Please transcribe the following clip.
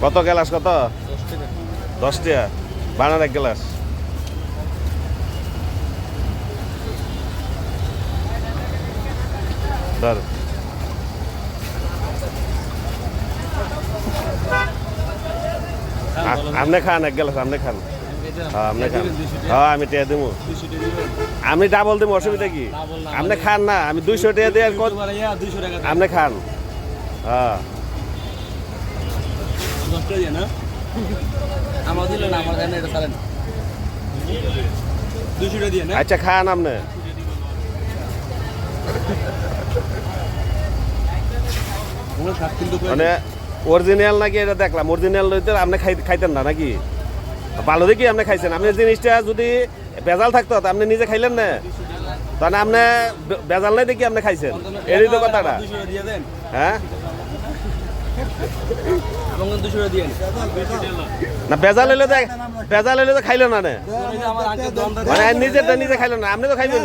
কত গ্লাস কত? 10 টাকা বানার এক গ্লাস। ধর আপনি খান এক গ্লাস, আপনি খান। হ্যাঁ আপনি খান। হ্যাঁ আমি টিয়া দেবো, আমি ডাবল দেবো, অসুবিধা কি? আপনি খান না, আমি 200 টাকা দিয়ে আপনি খান। হ্যাঁ আচ্ছা খান আপনি। মানে অরিজিনাল নাকি এটা দেখলাম, অরিজিনাল লইতে আপনি খাইতেন না নাকি? ভালো দেখি আপনি খাইছেন। আপনি জিনিসটা যদি বেজাল থাকতো তা আপনি নিজে খাইলেন না, তাহলে আপনি বেজাল নাই দেখি আপনি খাইছেন, এরই তো কথাটা। হ্যাঁ না বেজাল হইলে তো, বেজাল হইলে তো খাইলো না, মানে নিজেরটা নিজে খাইলো না, আপনি তো খাইবেন।